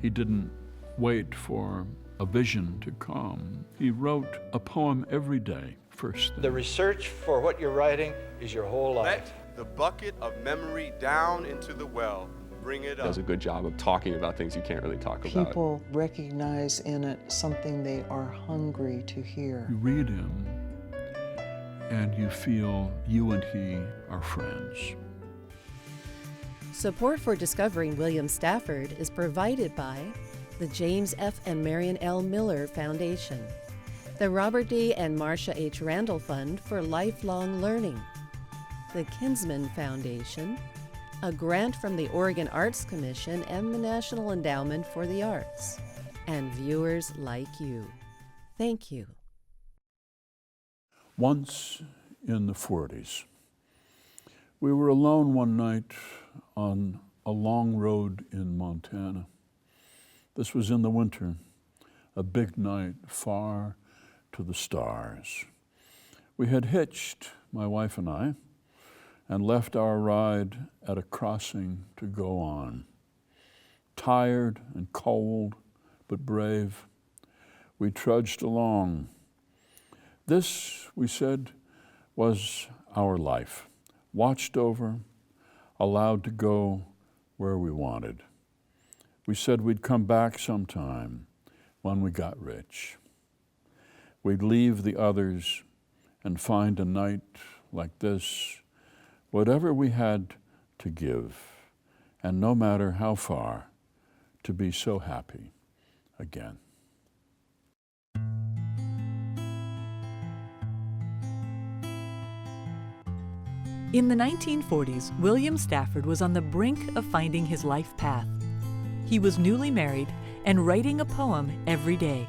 He didn't wait for a vision to come. He wrote a poem every day, first thing. The research for what you're writing is your whole life. Let the bucket of memory down into the well. Bring it up. Does a good job of talking about things you can't really talk about. People recognize in it something they are hungry to hear. You read him, and you feel you and he are friends. Support for discovering William Stafford is provided by the James F. and Marion L. Miller Foundation, the Robert D. and Marcia H. Randall Fund for Lifelong Learning, the Kinsman Foundation, a grant from the Oregon Arts Commission and the National Endowment for the Arts, and viewers like you. Thank you. Once in the 40s, we were alone one night on a long road in Montana. This was in the winter, a big night far to the stars. We had hitched, my wife and I, and left our ride at a crossing to go on. Tired and cold, but brave, we trudged along. This, we said, was our life, watched over, allowed to go where we wanted. We said we'd come back sometime when we got rich. We'd leave the others and find a night like this, whatever we had to give, and no matter how far, to be so happy again. In the 1940s, William Stafford was on the brink of finding his life path. He was newly married and writing a poem every day.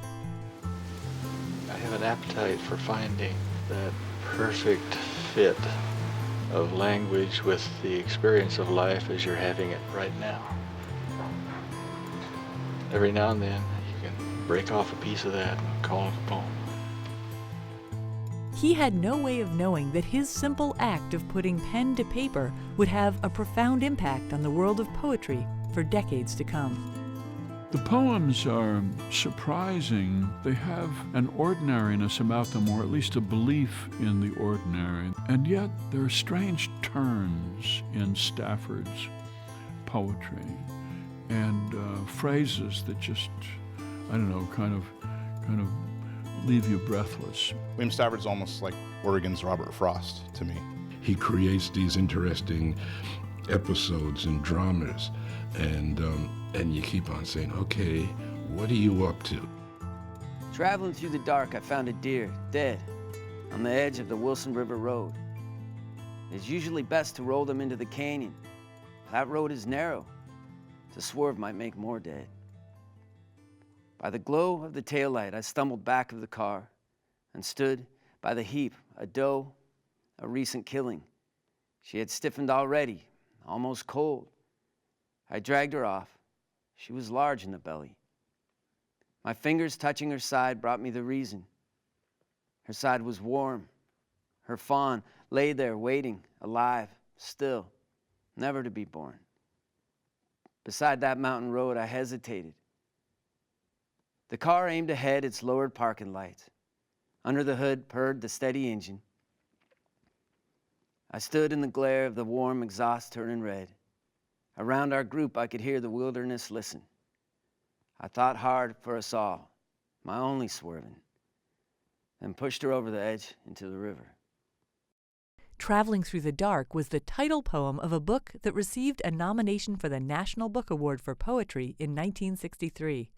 I have an appetite for finding that perfect fit of language with the experience of life as you're having it right now. Every now and then, you can break off a piece of that and call it a poem. He had no way of knowing that his simple act of putting pen to paper would have a profound impact on the world of poetry for decades to come. The poems are surprising. They have an ordinariness about them, or at least a belief in the ordinary. And yet there are strange turns in Stafford's poetry and phrases that just, I don't know, kind of leave you breathless. William Stafford's almost like Oregon's Robert Frost to me. He creates these interesting episodes and dramas, and you keep on saying, okay, what are you up to? Traveling through the dark, I found a deer, dead, on the edge of the Wilson River Road. It's usually best to roll them into the canyon. That road is narrow. To swerve might make more dead. By the glow of the taillight, I stumbled back of the car and stood by the heap, a doe, a recent killing. She had stiffened already, almost cold. I dragged her off. She was large in the belly. My fingers touching her side brought me the reason. Her side was warm. Her fawn lay there waiting, alive, still, never to be born. Beside that mountain road, I hesitated. The car aimed ahead its lowered parking lights. Under the hood purred the steady engine. I stood in the glare of the warm exhaust turning red. Around our group, I could hear the wilderness listen. I thought hard for us all, my only swerving, then pushed her over the edge into the river. Traveling Through the Dark was the title poem of a book that received a nomination for the National Book Award for Poetry in 1963.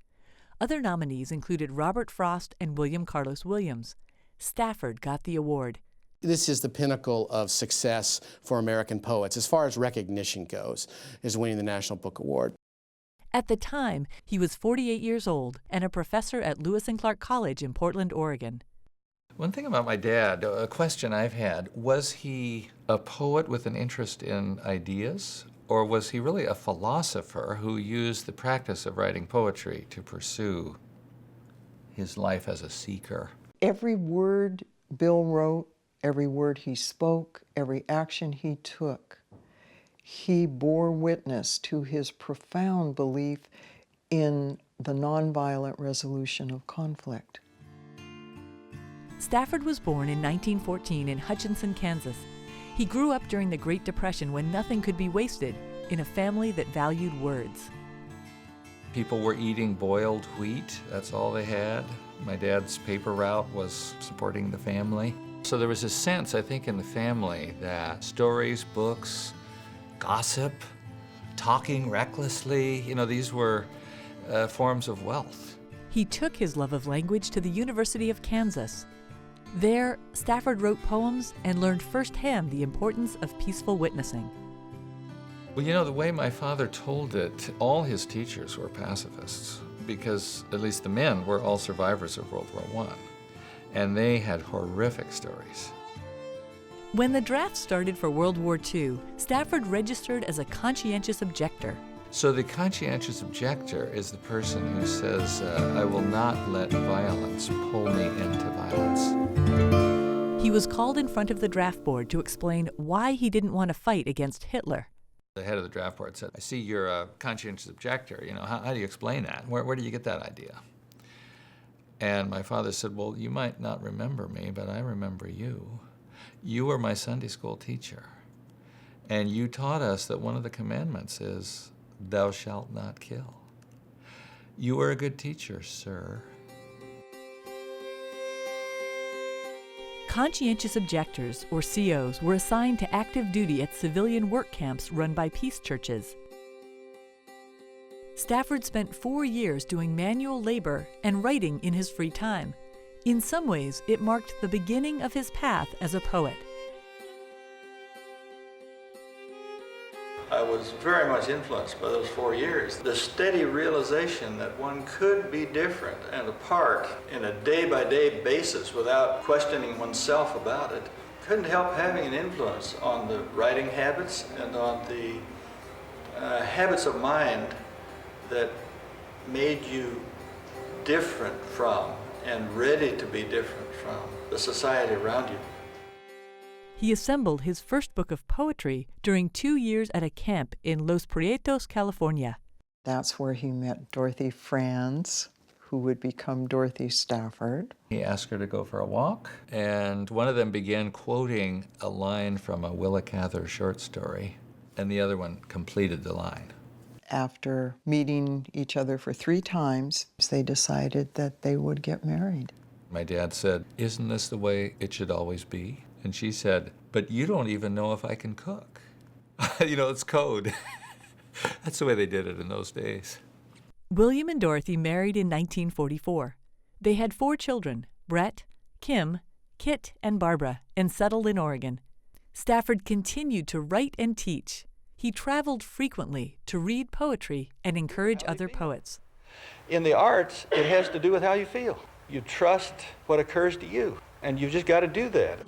Other nominees included Robert Frost and William Carlos Williams. Stafford got the award. This is the pinnacle of success for American poets, as far as recognition goes, is winning the National Book Award. At the time, he was 48 years old and a professor at Lewis and Clark College in Portland, Oregon. One thing about my dad, a question I've had, was he a poet with an interest in ideas, or was he really a philosopher who used the practice of writing poetry to pursue his life as a seeker? Every word Bill wrote, every word he spoke, every action he took, he bore witness to his profound belief in the nonviolent resolution of conflict. Stafford was born in 1914 in Hutchinson, Kansas. He grew up during the Great Depression when nothing could be wasted, in a family that valued words. People were eating boiled wheat, that's all they had. My dad's paper route was supporting the family. So there was a sense, I think, in the family that stories, books, gossip, talking recklessly, these were forms of wealth. He took his love of language to the University of Kansas. There, Stafford wrote poems and learned firsthand the importance of peaceful witnessing. Well, the way my father told it, all his teachers were pacifists because at least the men were all survivors of World War I, and they had horrific stories. When the draft started for World War II, Stafford registered as a conscientious objector. So the conscientious objector is the person who says, I will not let violence pull me into violence. He was called in front of the draft board to explain why he didn't want to fight against Hitler. The head of the draft board said, I see you're a conscientious objector. How do you explain that? Where do you get that idea? And my father said, well, you might not remember me, but I remember you. You were my Sunday school teacher. And you taught us that one of the commandments is, thou shalt not kill. You were a good teacher, sir. Conscientious objectors, or COs, were assigned to active duty at civilian work camps run by peace churches. Stafford spent 4 years doing manual labor and writing in his free time. In some ways, it marked the beginning of his path as a poet. I was very much influenced by those 4 years. The steady realization that one could be different and apart in a day-by-day basis without questioning oneself about it couldn't help having an influence on the writing habits and on the habits of mind that made you different from and ready to be different from the society around you. He assembled his first book of poetry during 2 years at a camp in Los Prietos, California. That's where he met Dorothy Franz, who would become Dorothy Stafford. He asked her to go for a walk, and one of them began quoting a line from a Willa Cather short story, and the other one completed the line. After meeting each other for 3 times, they decided that they would get married. My dad said, isn't this the way it should always be? And she said, but you don't even know if I can cook. It's code. That's the way they did it in those days. William and Dorothy married in 1944. They had 4 children, Brett, Kim, Kit, and Barbara, and settled in Oregon. Stafford continued to write and teach. He traveled frequently to read poetry and encourage other poets. In the arts, it has to do with how you feel. You trust what occurs to you, and you've just got to do that.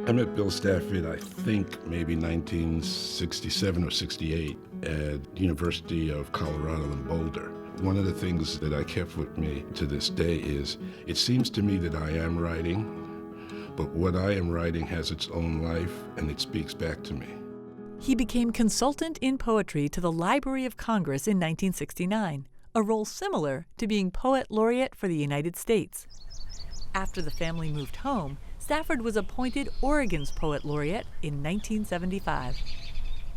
I met Bill Stafford, I think, maybe 1967 or 68 at University of Colorado in Boulder. One of the things that I kept with me to this day is, it seems to me that I am writing, but what I am writing has its own life, and it speaks back to me. He became consultant in poetry to the Library of Congress in 1969, a role similar to being Poet Laureate for the United States. After the family moved home, Stafford was appointed Oregon's Poet Laureate in 1975.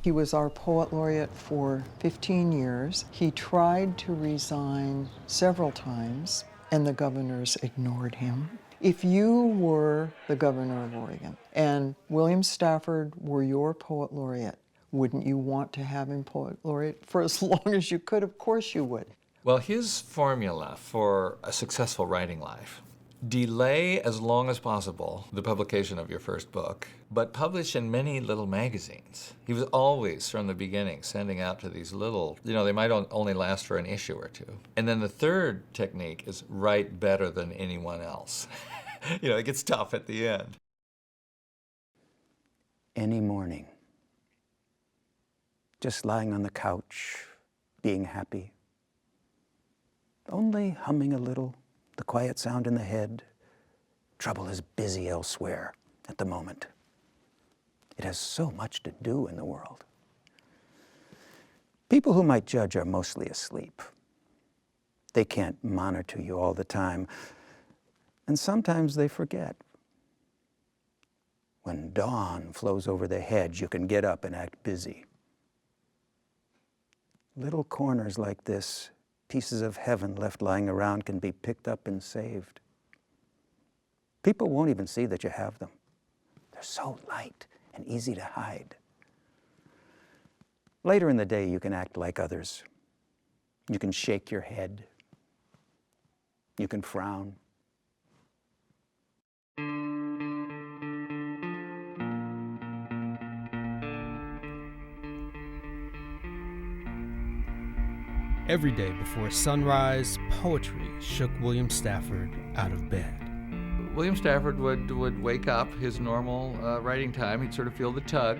He was our Poet Laureate for 15 years. He tried to resign several times, and the governors ignored him. If you were the governor of Oregon and William Stafford were your Poet Laureate, wouldn't you want to have him Poet Laureate for as long as you could? Of course you would. Well, his formula for a successful writing life: delay as long as possible the publication of your first book, but publish in many little magazines. He was always, from the beginning, sending out to these little, they might only last for an issue or 2. And then the third technique is write better than anyone else. It gets tough at the end. Any morning, just lying on the couch, being happy, only humming a little, the quiet sound in the head. Trouble is busy elsewhere at the moment. It has so much to do in the world. People who might judge are mostly asleep. They can't monitor you all the time, and sometimes they forget. When dawn flows over the hedge, you can get up and act busy. Little corners like this, pieces of heaven left lying around, can be picked up and saved. People won't even see that you have them. They're so light and easy to hide. Later in the day, you can act like others. You can shake your head. You can frown. Every day before sunrise, poetry shook William Stafford out of bed. William Stafford would wake up, his normal writing time. He'd sort of feel the tug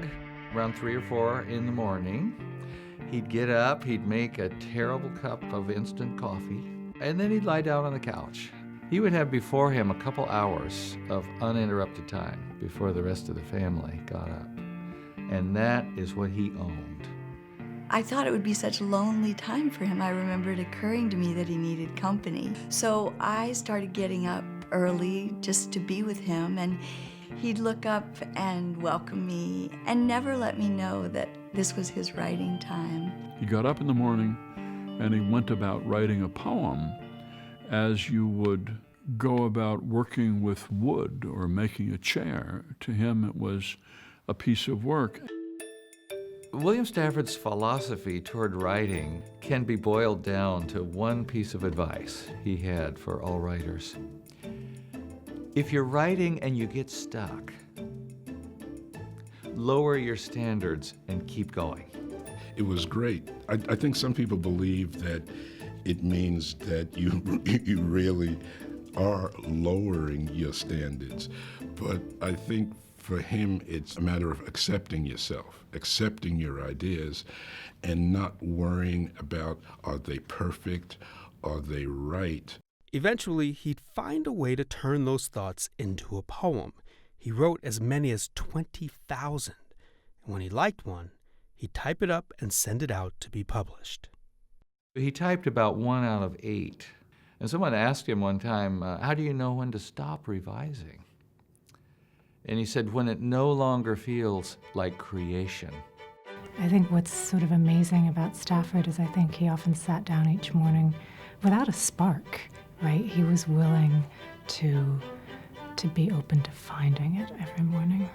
around 3 or 4 in the morning. He'd get up, he'd make a terrible cup of instant coffee, and then he'd lie down on the couch. He would have before him a couple hours of uninterrupted time before the rest of the family got up. And that is what he owned. I thought it would be such a lonely time for him. I remember it occurring to me that he needed company. So I started getting up early just to be with him, and he'd look up and welcome me and never let me know that this was his writing time. He got up in the morning and he went about writing a poem as you would go about working with wood or making a chair. To him, it was a piece of work. William Stafford's philosophy toward writing can be boiled down to one piece of advice he had for all writers. If you're writing and you get stuck, lower your standards and keep going. It was great. I think some people believe that it means that you really are lowering your standards. But I think for him, it's a matter of accepting yourself, accepting your ideas, and not worrying about, are they perfect, are they right? Eventually, he'd find a way to turn those thoughts into a poem. He wrote as many as 20,000. And when he liked one, he'd type it up and send it out to be published. He typed about 1 out of 8. And someone asked him one time, how do you know when to stop revising? And he said, when it no longer feels like creation. I think what's sort of amazing about Stafford is I think he often sat down each morning without a spark, right? He was willing to be open to finding it every morning.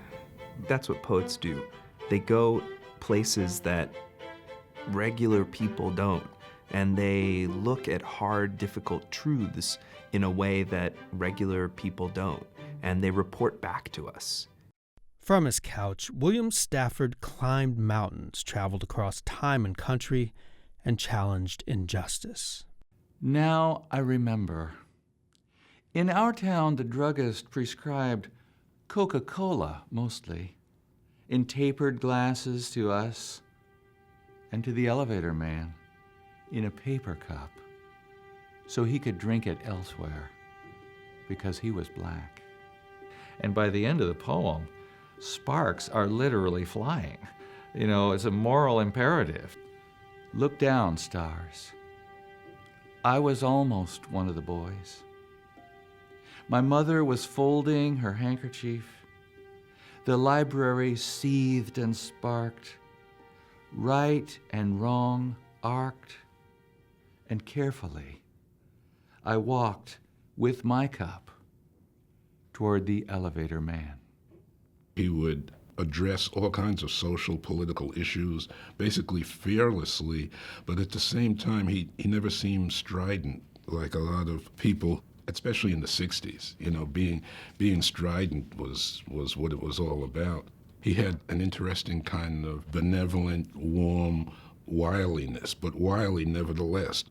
That's what poets do. They go places that regular people don't, and they look at hard, difficult truths in a way that regular people don't, and they report back to us. From his couch, William Stafford climbed mountains, traveled across time and country, and challenged injustice. Now I remember. In our town, the druggist prescribed Coca-Cola, mostly, in tapered glasses to us, and to the elevator man in a paper cup, so he could drink it elsewhere, because he was black. And by the end of the poem, sparks are literally flying. You know, it's a moral imperative. Look down, stars. I was almost one of the boys. My mother was folding her handkerchief. The library seethed and sparked. Right and wrong arced. And carefully, I walked with my cup toward the elevator man. He would address all kinds of social, political issues, basically fearlessly, but at the same time, he never seemed strident like a lot of people, especially in the 60s. You know, being strident was what it was all about. He had an interesting kind of benevolent, warm wiliness, but wily nevertheless.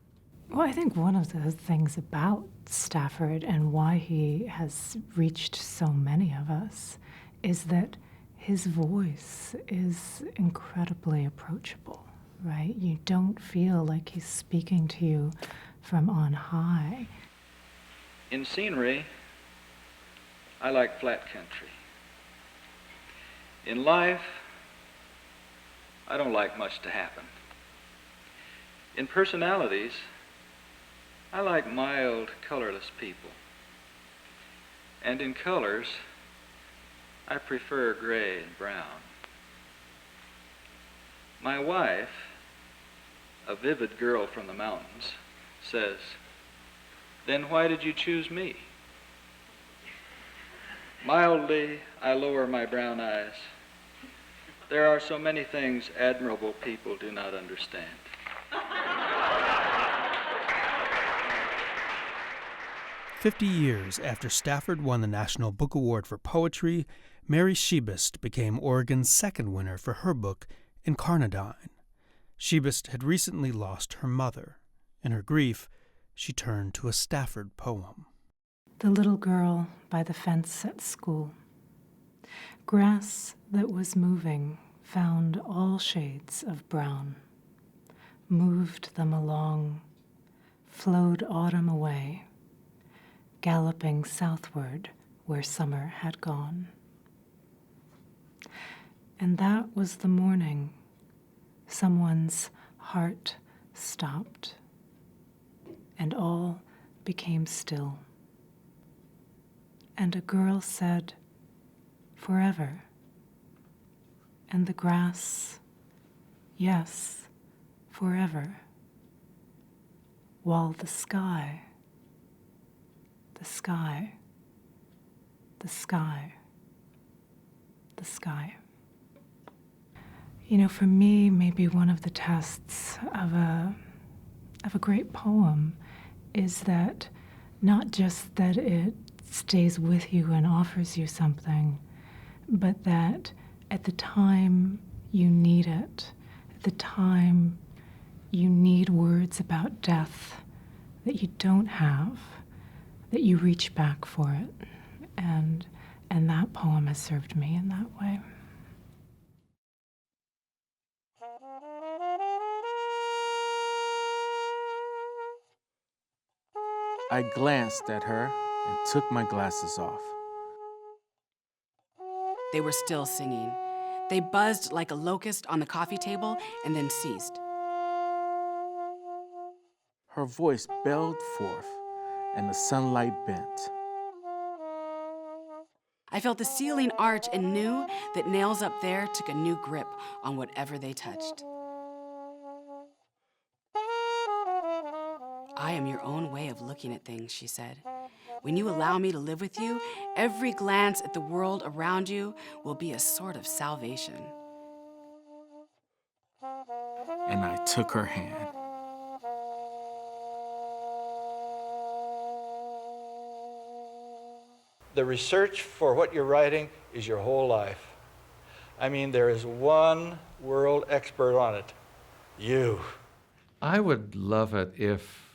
Well, I think one of the things about Stafford and why he has reached so many of us is that his voice is incredibly approachable, right? You don't feel like he's speaking to you from on high. In scenery, I like flat country. In life, I don't like much to happen. In personalities, I like mild, colorless people. And in colors, I prefer gray and brown. My wife, a vivid girl from the mountains, says, "Then why did you choose me?" Mildly, I lower my brown eyes. There are so many things admirable people do not understand. "50 years after Stafford won the National Book Award for Poetry, Mary Shebist became Oregon's second winner for her book, Incarnadine. Shebist had recently lost her mother. In her grief, she turned to a Stafford poem. The little girl by the fence at school. Grass that was moving found all shades of brown, moved them along, flowed autumn away, galloping southward where summer had gone. And that was the morning someone's heart stopped, and all became still. And a girl said, "Forever." And the grass, "Yes, forever." While the sky, the sky, the sky, the sky. You know, for me, maybe one of the tests of a great poem is that not just that it stays with you and offers you something, but that at the time you need it, at the time you need words about death that you don't have, that you reach back for it. And that poem has served me in that way. I glanced at her and took my glasses off. They were still singing. They buzzed like a locust on the coffee table and then ceased. Her voice bellowed forth, and the sunlight bent. I felt the ceiling arch and knew that nails up there took a new grip on whatever they touched. "I am your own way of looking at things," she said. "When you allow me to live with you, every glance at the world around you will be a sort of salvation." And I took her hand. The research for what you're writing is your whole life. I mean, there is one world expert on it, you. I would love it if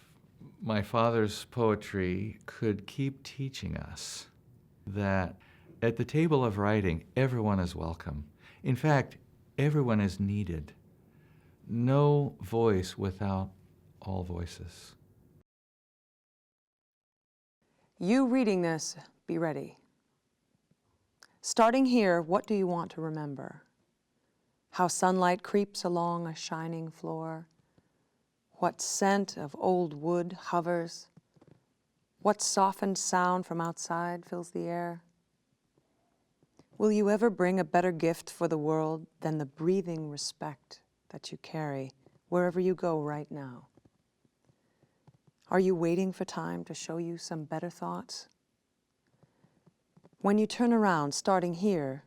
my father's poetry could keep teaching us that at the table of writing, everyone is welcome. In fact, everyone is needed. No voice without all voices. You reading this, be ready. Starting here, what do you want to remember? How sunlight creeps along a shining floor? What scent of old wood hovers? What softened sound from outside fills the air? Will you ever bring a better gift for the world than the breathing respect that you carry wherever you go right now? Are you waiting for time to show you some better thoughts? When you turn around, starting here,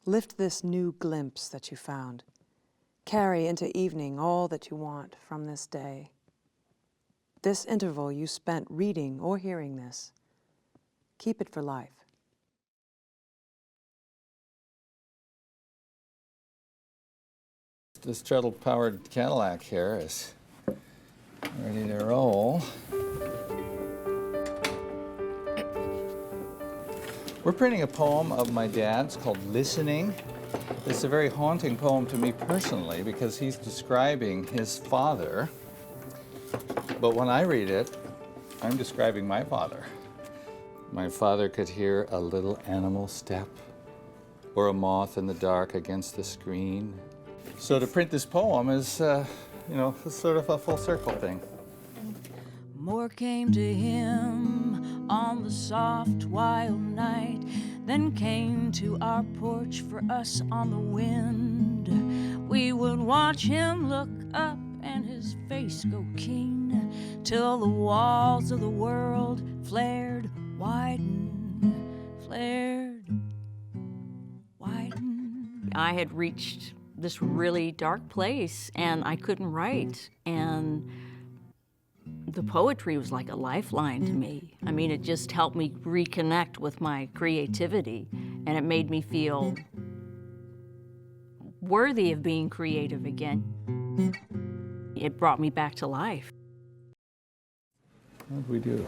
lift this new glimpse that you found. Carry into evening all that you want from this day. This interval you spent reading or hearing this, keep it for life. This treadle-powered Cadillac here is ready to roll. We're printing a poem of my dad's called Listening. It's a very haunting poem to me personally because he's describing his father. But when I read it, I'm describing my father. My father could hear a little animal step or a moth in the dark against the screen. So to print this poem is it's sort of a full circle thing. More came to him on the soft, wild night than came to our porch for us on the wind. We would watch him look up and his face go keen till the walls of the world flared, widened, flared, widened. I had reached this really dark place and I couldn't write, and the poetry was like a lifeline to me. I mean, it just helped me reconnect with my creativity, and it made me feel worthy of being creative again. It brought me back to life. What did we do?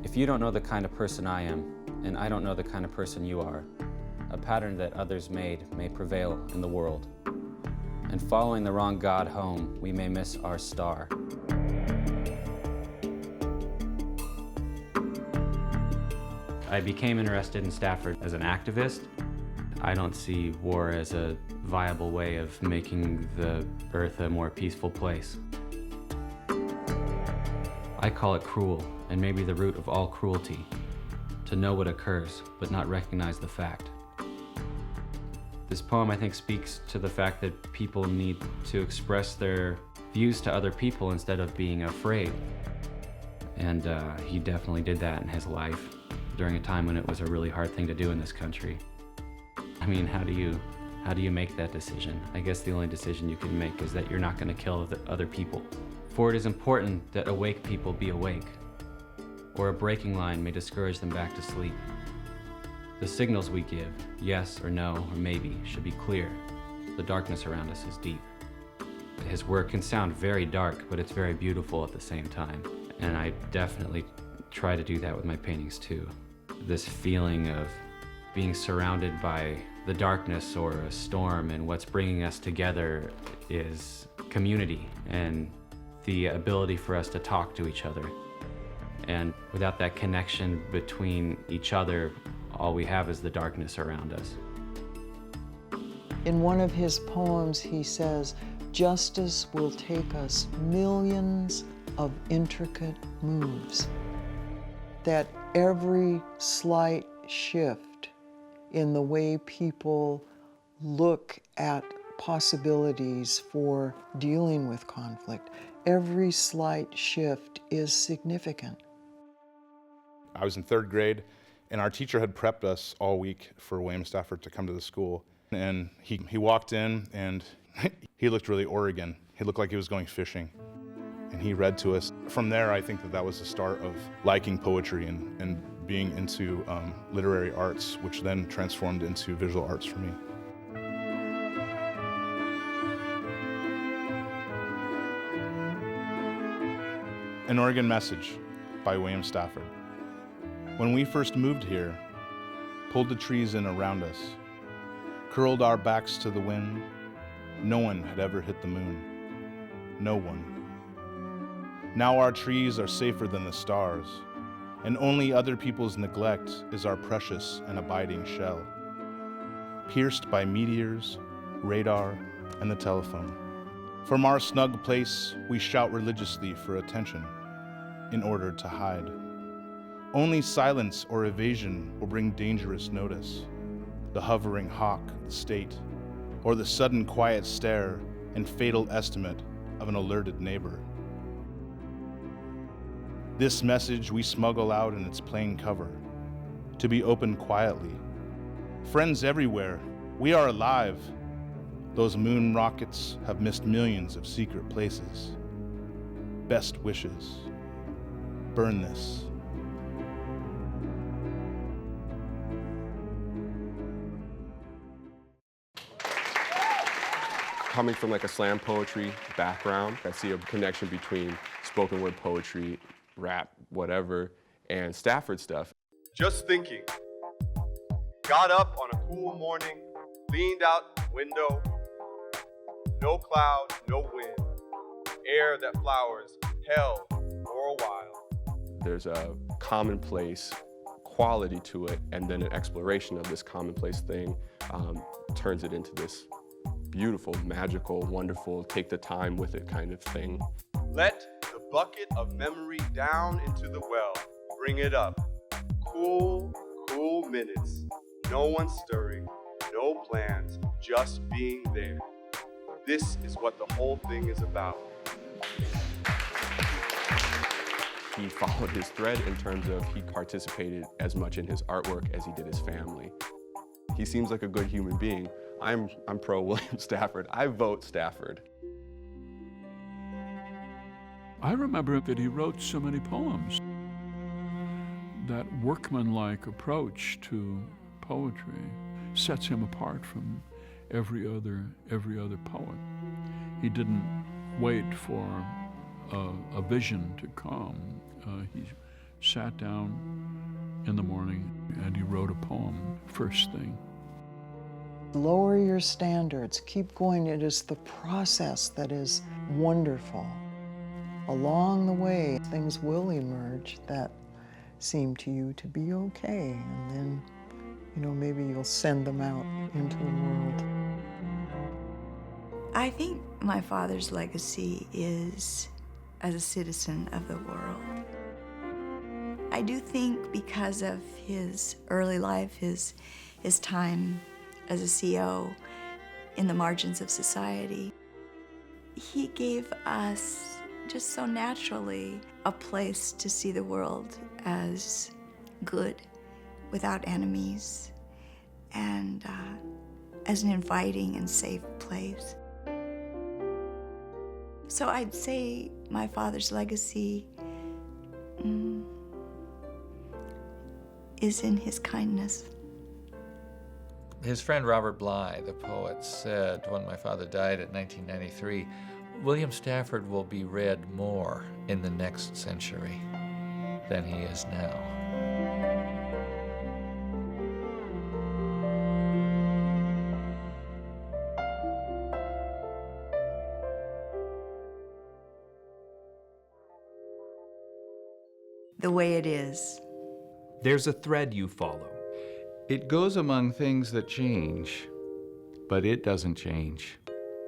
If you don't know the kind of person I am, and I don't know the kind of person you are, a pattern that others made may prevail in the world. And following the wrong God home, we may miss our star. I became interested in Stafford as an activist. I don't see war as a viable way of making the earth a more peaceful place. I call it cruel, and maybe the root of all cruelty, to know what occurs, but not recognize the fact. This poem, I think, speaks to the fact that people need to express their views to other people instead of being afraid. And he definitely did that in his life during a time when it was a really hard thing to do in this country. I mean, how do you make that decision? I guess the only decision you can make is that you're not going to kill other people. For it is important that awake people be awake, or a breaking line may discourage them back to sleep. The signals we give, yes or no or maybe, should be clear. The darkness around us is deep. His work can sound very dark, but it's very beautiful at the same time. And I definitely try to do that with my paintings too. This feeling of being surrounded by the darkness or a storm, and what's bringing us together is community and the ability for us to talk to each other. And without that connection between each other, all we have is the darkness around us. In one of his poems, he says, "Justice will take us millions of intricate moves." That every slight shift in the way people look at possibilities for dealing with conflict, every slight shift is significant. I was in 3rd grade, and our teacher had prepped us all week for William Stafford to come to the school. And he walked in, and he looked really Oregon. He looked like he was going fishing. And he read to us. From there, I think that was the start of liking poetry and being into literary arts, which then transformed into visual arts for me. An Oregon Message by William Stafford. When we first moved here, pulled the trees in around us, curled our backs to the wind, no one had ever hit the moon. No one. Now our trees are safer than the stars, and only other people's neglect is our precious and abiding shell, pierced by meteors, radar, and the telephone. From our snug place, we shout religiously for attention in order to hide. Only silence or evasion will bring dangerous notice. The hovering hawk of the state, or the sudden quiet stare and fatal estimate of an alerted neighbor. This message we smuggle out in its plain cover, to be opened quietly. Friends everywhere, we are alive. Those moon rockets have missed millions of secret places. Best wishes. Burn this. Coming from like a slam poetry background, I see a connection between spoken word poetry, rap, whatever, and Stafford stuff. Just thinking. Got up on a cool morning, leaned out the window. No cloud, no wind. Air that flowers held for a while. There's a commonplace quality to it, and then an exploration of this commonplace thing turns it into this beautiful, magical, wonderful, take the time with it kind of thing. Let the bucket of memory down into the well. Bring it up. Cool, cool minutes. No one stirring, no plans, just being there. This is what the whole thing is about. He followed his thread in terms of he participated as much in his artwork as he did his family. He seems like a good human being. I'm pro William Stafford. I vote Stafford. I remember that he wrote so many poems. That workmanlike approach to poetry sets him apart from every other poet. He didn't wait for a vision to come. He sat down in the morning and he wrote a poem first thing. Lower your standards, keep going. It is the process that is wonderful. Along the way, things will emerge that seem to you to be okay, and then, maybe you'll send them out into the world. I think my father's legacy is as a citizen of the world. I do think because of his early life, his time as a CO in the margins of society, he gave us just so naturally a place to see the world as good, without enemies, and as an inviting and safe place. So I'd say my father's legacy is in his kindness. His friend Robert Bly, the poet, said when my father died in 1993, William Stafford will be read more in the next century than he is now. The way it is. There's a thread you follow. It goes among things that change, but it doesn't change.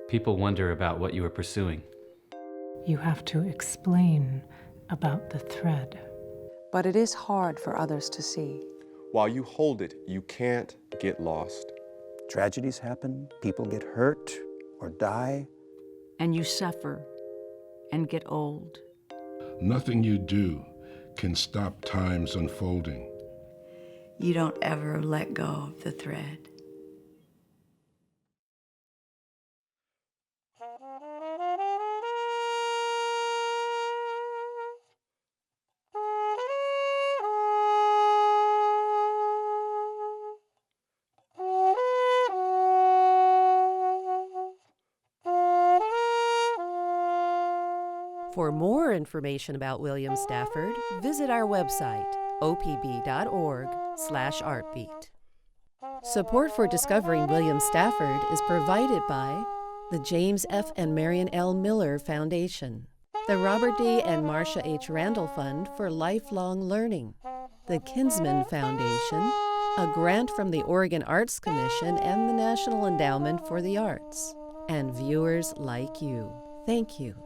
People wonder about what you are pursuing. You have to explain about the thread. But it is hard for others to see. While you hold it, you can't get lost. Tragedies happen, people get hurt or die. And you suffer and get old. Nothing you do can stop time's unfolding. You don't ever let go of the thread. For more information about William Stafford, visit our website, opb.org/artbeat. Support for Discovering William Stafford is provided by the James F. and Marion L. Miller Foundation, the Robert D. and Marcia H. Randall Fund for Lifelong Learning, the Kinsman Foundation, a grant from the Oregon Arts Commission and the National Endowment for the Arts, and viewers like you. Thank you.